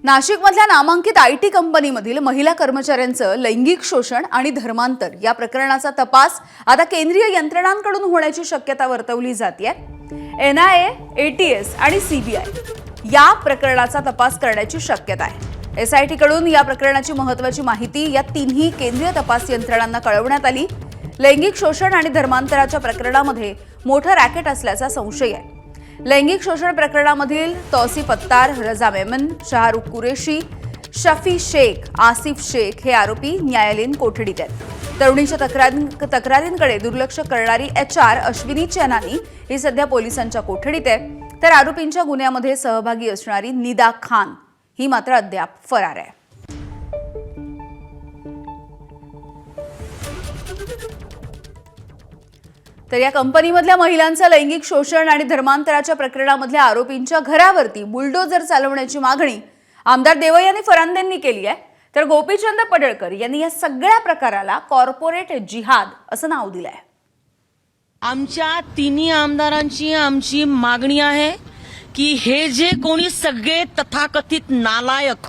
नाशिकमधल्या नामांकित आयटी कंपनीमधील महिला कर्मचाऱ्यांचं लैंगिक शोषण आणि धर्मांतर या प्रकरणाचा तपास आता केंद्रीय यंत्रणांकडून होण्याची शक्यता वर्तवली जाते। NIA, ATS आणि CBI या प्रकरणाचा तपास करण्याची शक्यता आहे। SIT कडून या प्रकरणाची महत्त्वाची माहिती या तिन्ही केंद्रीय तपास यंत्रणांना कळवण्यात आली। लैंगिक शोषण आणि धर्मांतराच्या प्रकरणामध्ये मोठा रॅकेट असल्याचा संशय आहे। लैंगिक शोषण प्रकरणामधील तौसिफ अत्तार, रजा मेमन, शाहरुख कुरेशी, शफी शेख, आसिफ शेख हे आरोपी न्यायालयीन कोठडीत आहेत। तरुणीच्या तक्रारींकडे दुर्लक्ष करणारी HR अश्विनी चेनानी ही सध्या पोलिसांच्या कोठडीत आहे, तर आरोपींच्या गुन्ह्यामध्ये सहभागी असणारी निदा खान ही मात्र अद्याप फरार आहे। तर या कंपनीमधल्या महिलांचं लैंगिक शोषण आणि धर्मांतराच्या प्रकरणामधल्या आरोपींच्या घरावरती बुलडोजर चालवण्याची मागणी आमदार देवयानी फरांदेंनी केली आहे, तर गोपीचंद पडळकर यांनी या सगळ्या प्रकाराला कॉर्पोरेट जिहाद असं नाव दिलंय। आमच्या तिन्ही आमदारांची आमची मागणी आहे की हे जे कोणी सगळे तथाकथित नालायक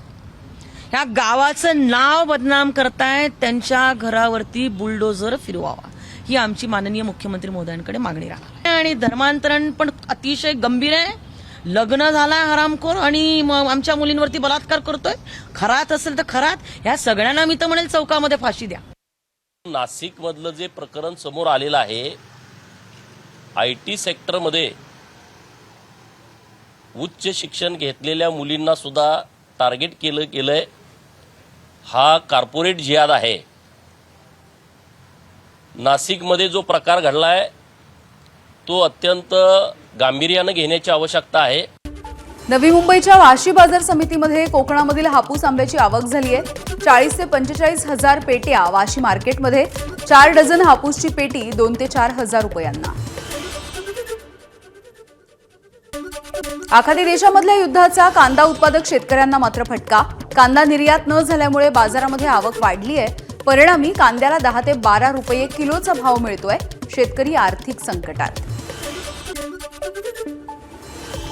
या गावाचं नाव बदनाम करतायत त्यांच्या घरावरती बुलडोजर फिरवावा ही आमची माननीय मुख्यमंत्री महोदयांकडे मागणी राहणार। आणि धर्मांतरण पण अतिशय गंभीर आहे। लग्न झालाय हरामखोर आणि आमच्या मुलींवरती बलात्कार करतोय, खरात असेल तर खरात, ह्या सगळ्यांना मी तर म्हणेल चौकामध्ये फाशी द्या। नाशिक मधलं जे प्रकरण समोर आलेलं आहे, IT सेक्टरमध्ये उच्च शिक्षण घेतलेल्या मुलींना सुद्धा टार्गेट केलंय। हा कॉर्पोरेट जिहाद आहे। नाशिकमध्ये जो प्रकार घडलाय तो अत्यंत गांभीर्याने घेण्याची आवश्यकता आहे। नवी मुंबईच्या वाशी बाजार समितीमध्ये कोकणामधील हापूस आंब्याची आवक झाली आहे। 40 ते 45 हजार पेट्या वाशी मार्केटमध्ये, 4 डझन हापूसची पेटी 2 ते 4 हजार रुपयांना। आखाती देशामधल्या युद्धाचा कांदा उत्पादक शेतकऱ्यांना मात्र फटका। कांदा निर्यात न झाल्यामुळे बाजारामध्ये आवक वाढली आहे। परिणामी कांद्याला 10 ते 12 रुपये किलोचा भाव मिळतोय। शेतकरी आर्थिक संकटात।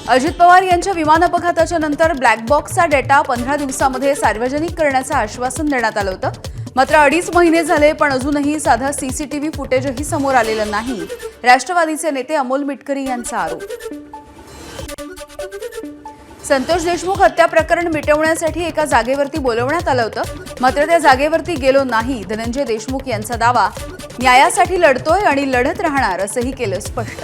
अजित पवार यांच्या विमान अपघाताच्या नंतर ब्लॅक बॉक्सचा डेटा 15 दिवसांमध्ये सार्वजनिक करण्याचं आश्वासन देण्यात आलं होतं, मात्र 2.5 महिने झाले पण अजूनही साधा CCTV फुटेजही समोर आलेलं नाही। राष्ट्रवादीचे नेते अमोल मिटकरी यांचा आरोप। संतोष देशमुख हत्या प्रकरण मिटवण्यासाठी एका जागेवरती बोलवण्यात आलं होतं, मात्र त्या जागेवरती गेलो नाही। धनंजय देशमुख यांचा दावा, न्यायासाठी लढतोय आणि लढत राहणार असंही केलं स्पष्ट।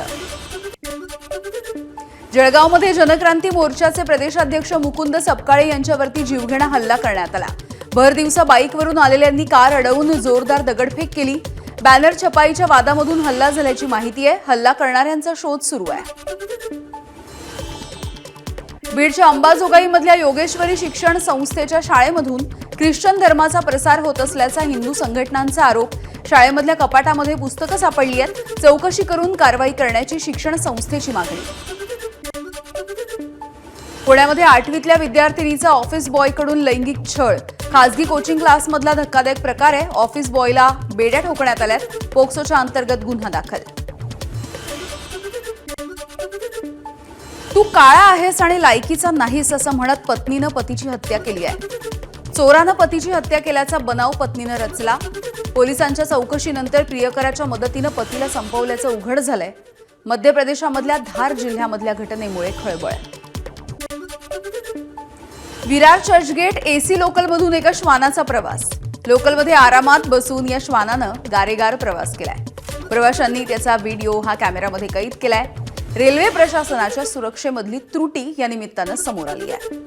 जळगावमध्ये जनक्रांती मोर्चाचे प्रदेशाध्यक्ष मुकुंद सपकाळे यांच्यावरती जीवघेणा हल्ला करण्यात आला। भर दिवसा बाईकवरून आलेल्यांनी कार अडवून जोरदार दगडफेक केली। बॅनर छपाईच्या वादामधून हल्ला झाल्याची माहिती आहे। हल्ला करणाऱ्यांचा शोध सुरू आहे। बीडच्या अंबाजोगाईमधल्या योगेश्वरी शिक्षण संस्थेच्या शाळेमधून ख्रिश्चन धर्माचा प्रसार होत असल्याचा हिंदू संघटनांचा आरोप। शाळेमधल्या कपाटामध्ये पुस्तकं सापडली आहेत। चौकशी करून कारवाई करण्याची शिक्षण संस्थेची मागणी। पुण्यामध्ये 8वीतल्या विद्यार्थिनीचा ऑफिस बॉयकडून लैंगिक छळ। खासगी कोचिंग क्लासमधला धक्कादायक प्रकार आहे। ऑफिस बॉयला बेड्या ठोकण्यात आल्यात। पोक्सोच्या अंतर्गत गुन्हा दाखल। तू काळा आहेस आणि लायकीचा नाहीस असं म्हणत पत्नीनं पतीची हत्या केली आहे। चोरानं पतीची हत्या केल्याचा बनाव पत्नीनं रचला। पोलिसांच्या चौकशीनंतर प्रियकराच्या मदतीनं पतीला संपवल्याचं उघड झालंय। मध्य प्रदेशामधल्या धार जिल्ह्यामधल्या घटनेमुळे खळबळ। विरार चर्चगेट AC लोकलमधून एका श्वानाचा प्रवास। लोकलमध्ये आरामात बसून या श्वानानं गारेगार प्रवास केलाय। प्रवाशांनी त्याचा व्हिडिओ हा कॅमेरामध्ये कैद केलाय। रेल्वे प्रशासनाच्या सुरक्षेमधली त्रुटी या निमित्तानं समोर आली आहे।